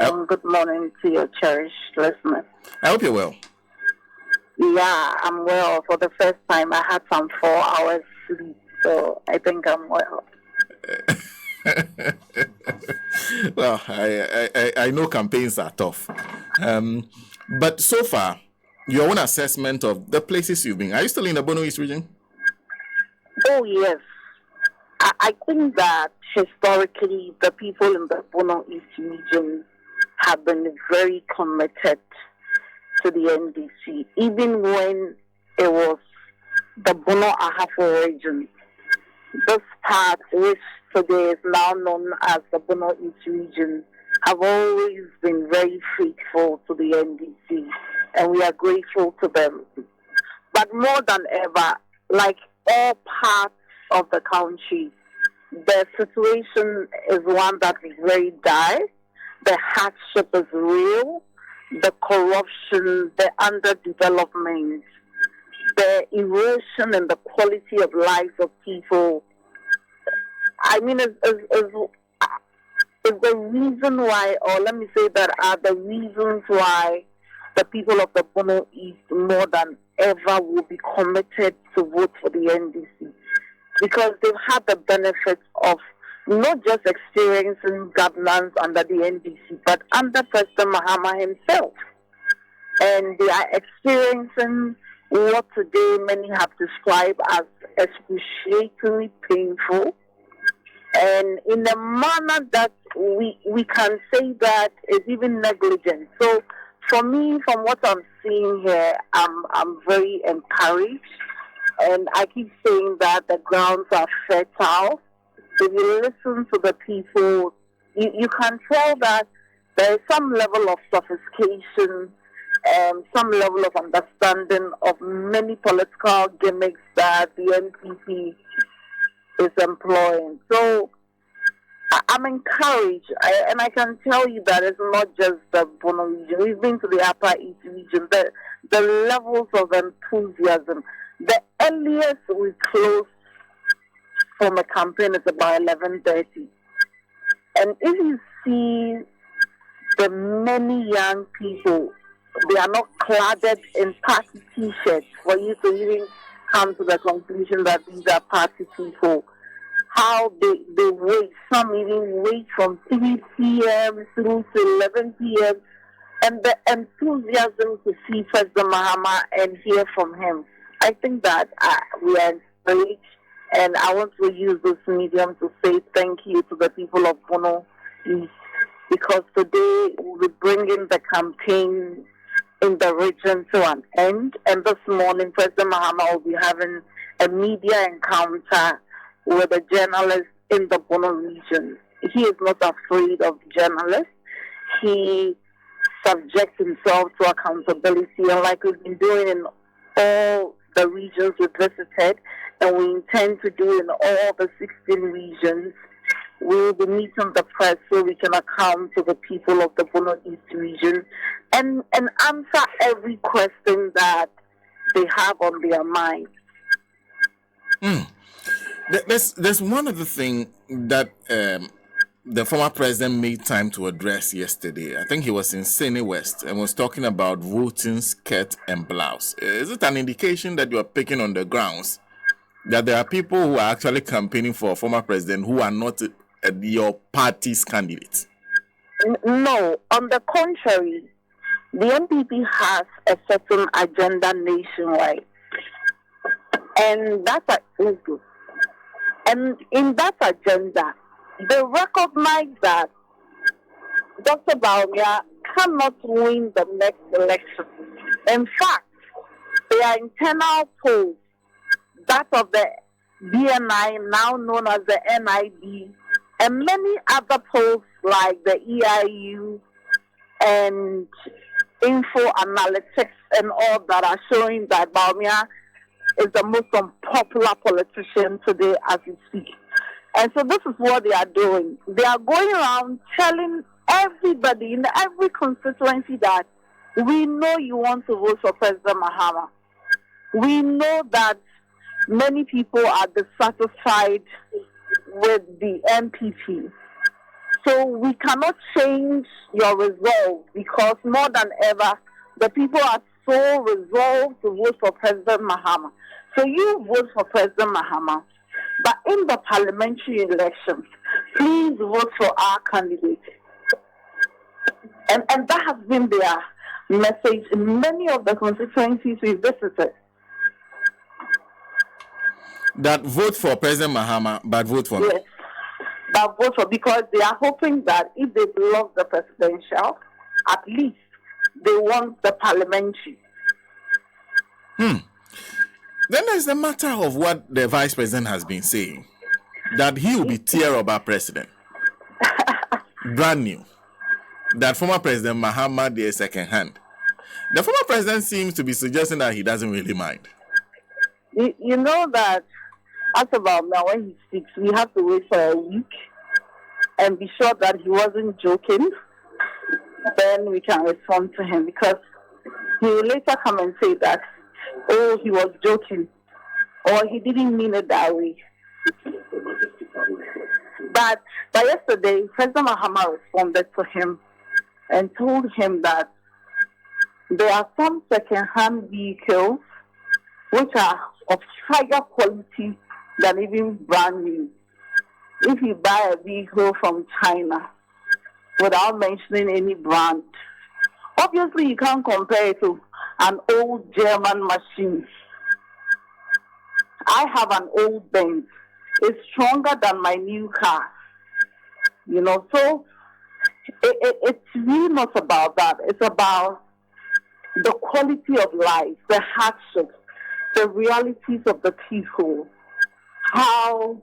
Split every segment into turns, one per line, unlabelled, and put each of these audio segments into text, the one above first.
and good morning to your cherished listeners.
I hope you're well.
Yeah, I'm well. For the first time, I had some 4 hours sleep, so I think I'm well.
Well, I know campaigns are tough. But so far, your own assessment of the places you've been. Are you still in the Bono East region?
Oh, yes. I think that historically, the people in the Bono East region have been very committed to the NDC, even when it was the Bono Ahafo region. This part, which today is now known as the Bono East region, have always been very faithful to the NDC, and we are grateful to them. But more than ever, like all parts of the country, the situation is one that is very dire. The hardship is real. The corruption, the underdevelopment, the erosion in the quality of lives of people. I mean, is the reason why, or let me say that are the reasons why the people of the Bono East more than ever will be committed to vote for the NDC, because they've had the benefits of not just experiencing governance under the NDC, but under President Mahama himself. And they are experiencing what today many have described as excruciatingly painful, and in a manner that we can say that is even negligent. So for me, from what I'm seeing here, I'm very encouraged, and I keep saying that the grounds are fertile. If you listen to the people, you can tell that there is some level of sophistication and some level of understanding of many political gimmicks that the NPP is employing. So I'm encouraged, and I can tell you that it's not just the Bono region. We've been to the Upper East region. The levels of enthusiasm. The earliest we close from a campaign is about 11:30. And if you see the many young people, they are not cladded in party T-shirts for you to even come to the conclusion that these are party people. How they wait, some even wait from 3 p.m. through to 11 p.m. And the enthusiasm to see President Mahama and hear from him. I think that we are encouraged, and I want to use this medium to say thank you to the people of Bono East, because today we'll be bringing the campaign in the region to an end. And this morning, President Mahama will be having a media encounter with a journalist in the Bono region. He is not afraid of journalists. He subjects himself to accountability, and like we've been doing in all the regions we visited, and we intend to do in all the 16 regions, we will be meeting the press so we can account to the people of the Bono East region and answer every question that they have on their mind.
There's one other thing that the former president made time to address yesterday. I think he was in Sene West and was talking about voting skirt and blouse. Is it an indication that you are picking on the grounds that there are people who are actually campaigning for a former president who are not your party's candidates?
No, on the contrary, the NPP has a certain agenda nationwide, and that's good. And in that agenda, they recognize that Dr. Bawumia cannot win the next election. In fact, their internal polls, that of the BNI, now known as the NIB, and many other polls like the EIU and Info Analytics and all that, are showing that Bawumia is the most unpopular politician today as we speak. And so this is what they are doing. They are going around telling everybody in every constituency that we know you want to vote for President Mahama. We know that many people are dissatisfied with the NPP. So we cannot change your resolve because more than ever, the people are so resolved to vote for President Mahama. So you vote for President Mahama, but in the parliamentary elections, please vote for our candidate. And that has been their message in many of the constituencies we visited.
That vote for President Mahama, but vote for me.
Yes, but vote for, because they are hoping that if they block the presidential, at least they want the parliamentary.
Then there's the matter of what the vice president has been saying, that he will be tear-rubber president. Brand new. That former President Mahama is second hand. The former president seems to be suggesting that he doesn't really mind.
You know that as about now, when he speaks, we have to wait for a week and be sure that he wasn't joking. Then we can respond to him, because he will later come and say that, oh, he was joking, or he didn't mean it that way. But yesterday, President Mahama responded to him and told him that there are some second-hand vehicles which are of higher quality than even brand new. If you buy a vehicle from China without mentioning any brand, obviously you can't compare it to an old German machine. I have an old Benz. It's stronger than my new car. You know, so it's really not about that. It's about the quality of life, the hardships, the realities of the people, how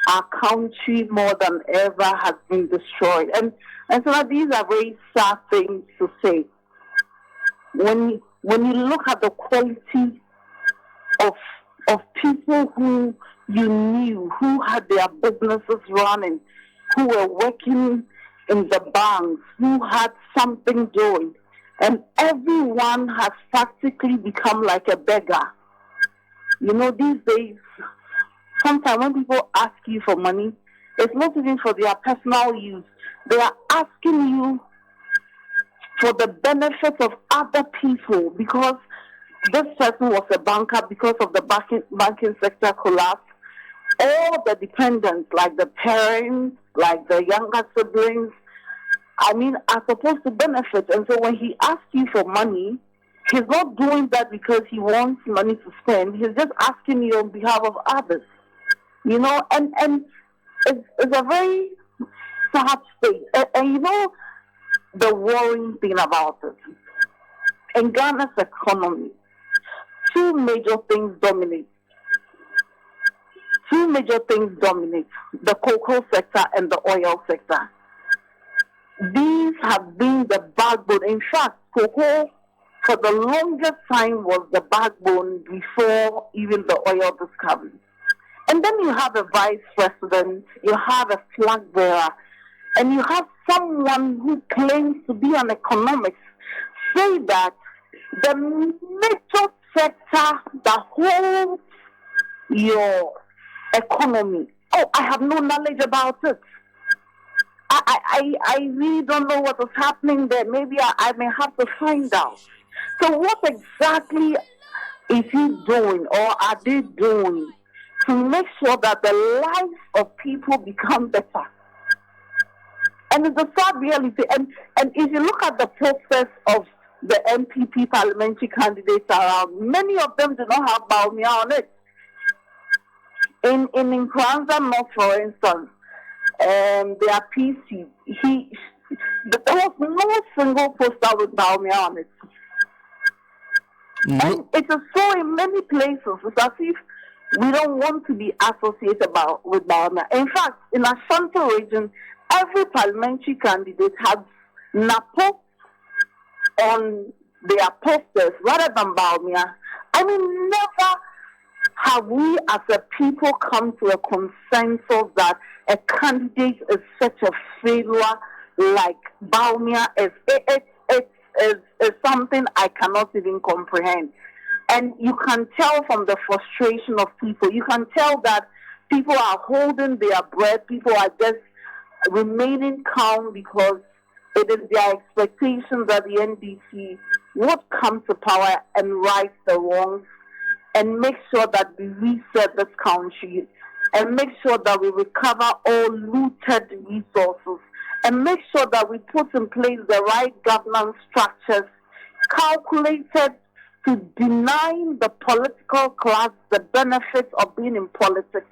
our country more than ever has been destroyed. And so these are very sad things to say. When you look at the quality of people who you knew, who had their businesses running, who were working in the banks, who had something doing, and everyone has practically become like a beggar. You know, these days, sometimes when people ask you for money, it's not even for their personal use. They are asking you for the benefit of other people, because this person was a banker because of the banking sector collapse. All the dependents, like the parents, like the younger siblings, are supposed to benefit. And so when he asks you for money, he's not doing that because he wants money to spend. He's just asking you on behalf of others. You know, and it's a very sad state. And you know, the worrying thing about it, in Ghana's economy, two major things dominate. The cocoa sector and the oil sector. These have been the backbone. In fact, cocoa for the longest time was the backbone before even the oil discovery. And then you have a vice president, you have a flag bearer, and you have someone who claims to be an economist say that the major sector that holds your economy, I have no knowledge about it. I really don't know what is happening there. Maybe I may have to find out. So what exactly is he doing, or are they doing, to make sure that the lives of people become better? And it's a sad reality. And if you look at the process of the MPP parliamentary candidates around, many of them do not have Bawumia on it. In Nkranza North, for instance, their PC, there was no single poster with Bawumia on it. Mm-hmm. And it is so in many places. It's as if we don't want to be associated with Bawumia. In fact, in Ashanti region, every parliamentary candidate has Napo on their posters rather than Bawumia. Never have we as a people come to a consensus that a candidate is such a failure like Bawumia is. It's something I cannot even comprehend. And you can tell from the frustration of people. You can tell that people are holding their breath. People are just remaining calm because it is their expectation that the NDC would come to power and right the wrongs and make sure that we reset this country and make sure that we recover all looted resources and make sure that we put in place the right governance structures calculated to deny the political class the benefits of being in politics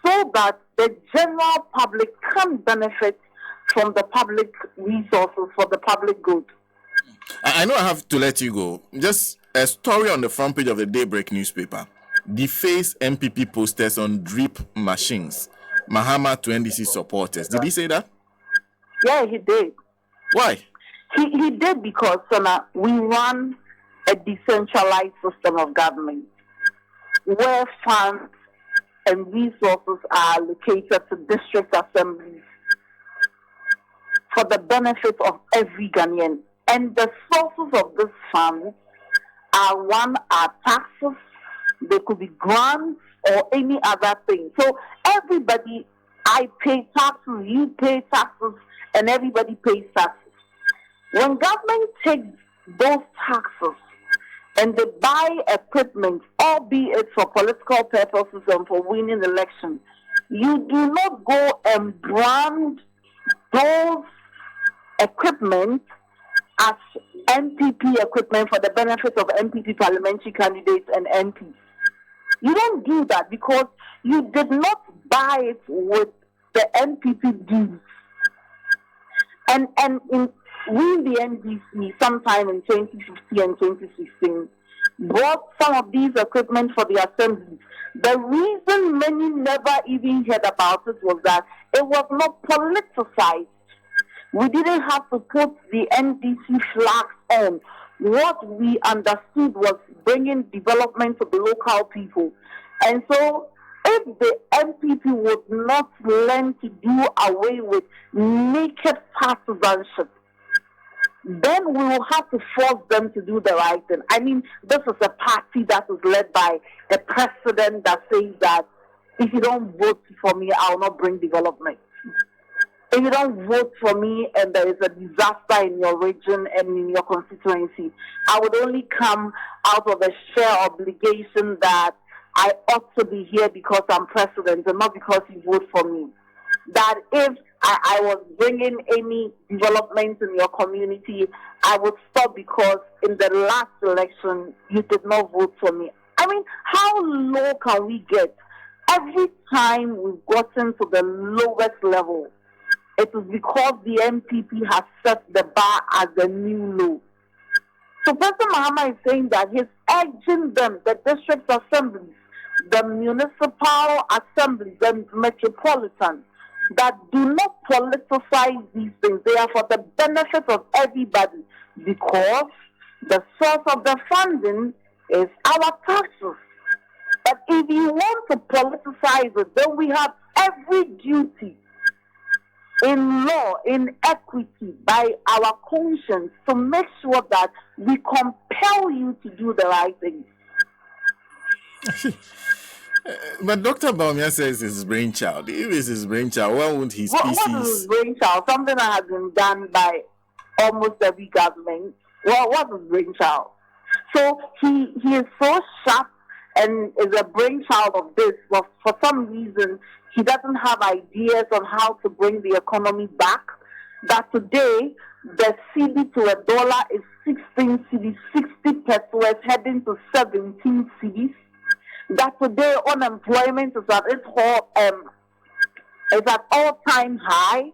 so that the general public can benefit from the public resources for the public good.
I know I have to let you go. Just a story on the front page of the Daybreak newspaper. Deface MPP posters on drip machines. Mahama to NDC supporters. Did he say that?
Yeah, he did.
Why?
He did because we run a decentralized system of government where funds and resources are allocated to district assemblies for the benefit of every Ghanaian. And the sources of this funds are taxes, they could be grants or any other thing. So everybody, I pay taxes, you pay taxes, and everybody pays taxes. When government takes those taxes and they buy equipment, albeit for political purposes and for winning elections, you do not go and brand those equipment as MPP equipment for the benefit of MPP parliamentary candidates and MPs. You don't do that because you did not buy it with the MPP dues. And we, the NDC, sometime in 2015 and 2016, bought some of these equipment for the assembly. The reason many never even heard about it was that it was not politicized. We didn't have to put the NDC flags on. What we understood was bringing development to the local people. And so if the MPP would not learn to do away with naked partisanship, then we will have to force them to do the right thing. I mean, this is a party that is led by a president that says that if you don't vote for me, I will not bring development. If you don't vote for me and there is a disaster in your region and in your constituency, I would only come out of a sheer obligation that I ought to be here because I'm president and not because you vote for me. That if I was bringing any development in your community, I would stop because in the last election, you did not vote for me. I mean, how low can we get? Every time we've gotten to the lowest level, it is because the MPP has set the bar as a new low. So President Mahama is saying that he's urging them, the district assemblies, the municipal assemblies, the metropolitan, that do not politicize these things. They are for the benefit of everybody because the source of the funding is our taxes. But if you want to politicize it, then we have every duty in law, in equity, by our conscience to make sure that we compel you to do the right thing.
But Dr. Bawumia says it's his brainchild. If it's his brainchild, why won't his species...
What is his brainchild? Something that has been done by almost every government. Well, what is brainchild? So he is so sharp and is a brainchild of this, but for some reason he doesn't have ideas on how to bring the economy back. That today the cedi to a dollar is 16 cedis, 60 pesos heading to 17 cedis. That today unemployment is at all-time high.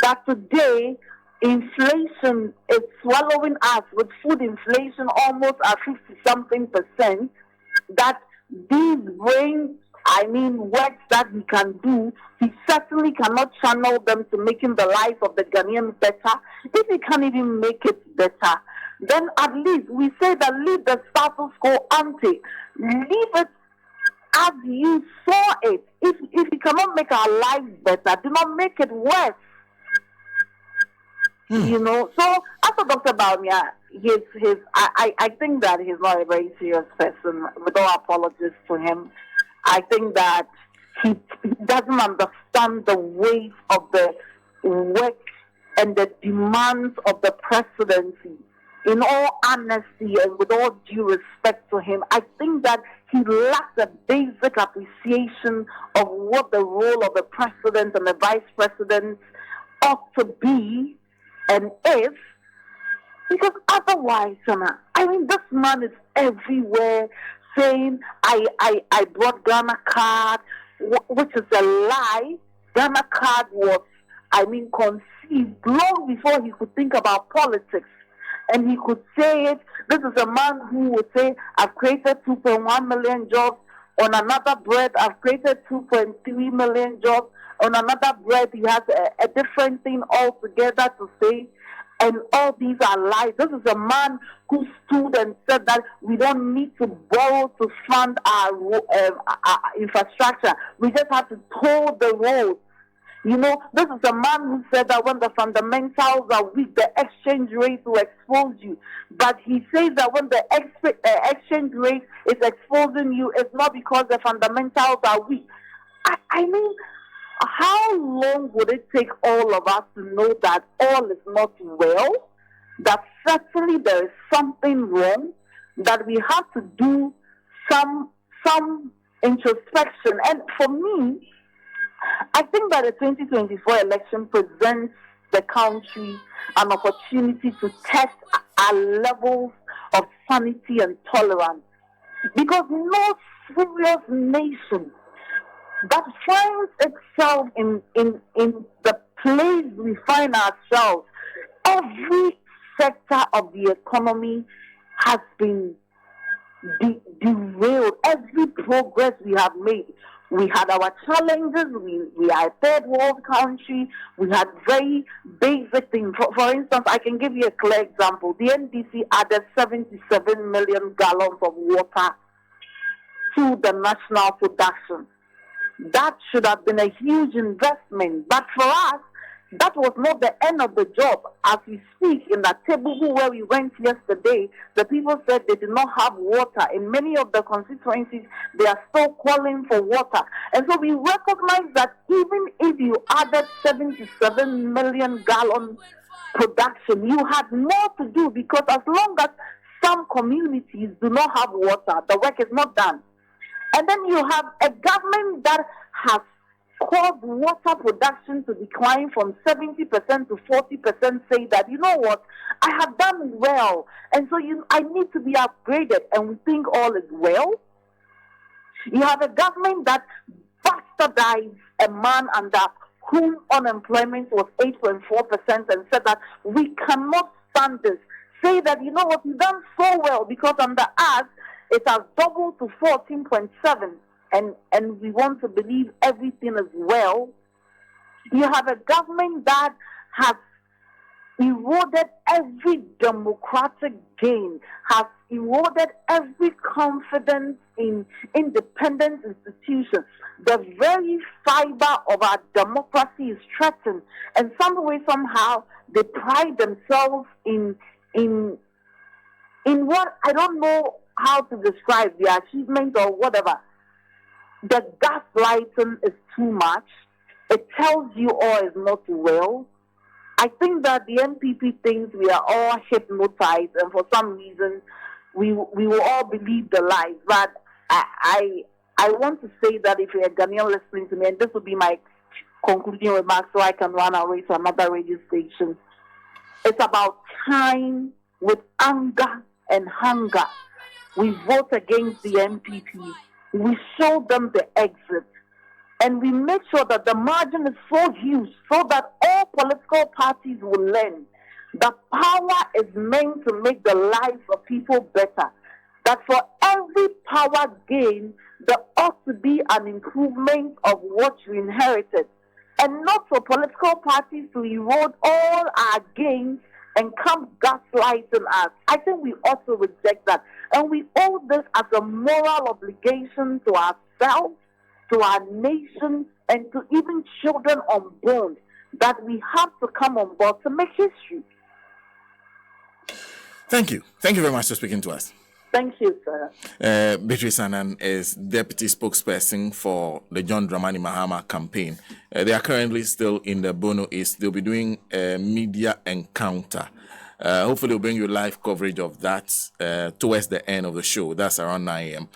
That today inflation is swallowing us with food inflation almost at 50-something%. That these works that he can do, he certainly cannot channel them to making the life of the Ghanaians better. If he can't even make it better, then at least we say that leave the status quo ante. Leave it as you saw it. If you cannot make our lives better, do not make it worse. You know, so as for Dr. Bawumia, I think that he's not a very serious person, with all apologies to him. I think that he doesn't understand the weight of the work and the demands of the presidency. In all honesty and with all due respect to him, I think that he lacks a basic appreciation of what the role of the president and the vice president ought to be and is, because otherwise, I mean, this man is everywhere saying, I brought Ghana card, which is a lie. Ghana card was, conceived long before he could think about politics. And he could say it. This is a man who would say, I've created 2.1 million jobs. On another breath, I've created 2.3 million jobs. On another breath, he has a different thing altogether to say. And all these are lies. This is a man who stood and said that we don't need to borrow to fund our infrastructure. We just have to toll the roads. You know, this is a man who said that when the fundamentals are weak, the exchange rate will expose you. But he says that when the exchange rate is exposing you, it's not because the fundamentals are weak. I mean, how long would it take all of us to know that all is not well, that certainly there is something wrong, that we have to do some introspection? And for me, I think that the 2024 election presents the country an opportunity to test our levels of sanity and tolerance. Because no serious nation that finds itself in the place we find ourselves, every sector of the economy has been derailed. Every progress we have made. We had our challenges. We are a third world country. We had very basic things. For instance, I can give you a clear example. The NDC added 77 million gallons of water to the national production. That should have been a huge investment. But for us, that was not the end of the job. As we speak, in that table where we went yesterday, the people said they did not have water. In many of the constituencies, they are still calling for water. And so we recognize that even if you added 77 million gallon production, you had more to do, because as long as some communities do not have water, the work is not done. And then you have a government that has caused water production to decline from 70% to 40%, say that, you know what, I have done well, and so I need to be upgraded, and we think all is well. You have a government that bastardized a man under whom unemployment was 8.4% and said that we cannot stand this. Say that, you know what, you've done so well, because under us, it has doubled to 14.7%. And we want to believe everything is well. You have a government that has eroded every democratic gain, has eroded every confidence in independent institutions. The very fiber of our democracy is threatened. And some way, somehow, they pride themselves in what, I don't know how to describe the achievement or whatever. The gaslighting is too much. It tells you all is not well. I think that the NPP thinks we are all hypnotized, and for some reason, we will all believe the lies. But I want to say that if you're a Ghanaian listening to me, and this will be my concluding remarks so I can run away to another radio station, it's about time, with anger and hunger, we vote against the NPP. We show them the exit, and we make sure that the margin is so huge so that all political parties will learn that power is meant to make the lives of people better. That for every power gain, there ought to be an improvement of what you inherited, and not for political parties to erode all our gains and come gaslighting us. I think we ought to reject that. And we owe this as a moral obligation to ourselves, to our nation, and to even children unborn, that we have to come on board to make history.
Thank you. Thank you very much for speaking to us.
Thank you, sir.
Beatrice Annan is deputy spokesperson for the John Dramani Mahama campaign. They are currently still in the Bono East. They'll be doing a media encounter. Hopefully, we'll bring you live coverage of that towards the end of the show. That's around 9 a.m.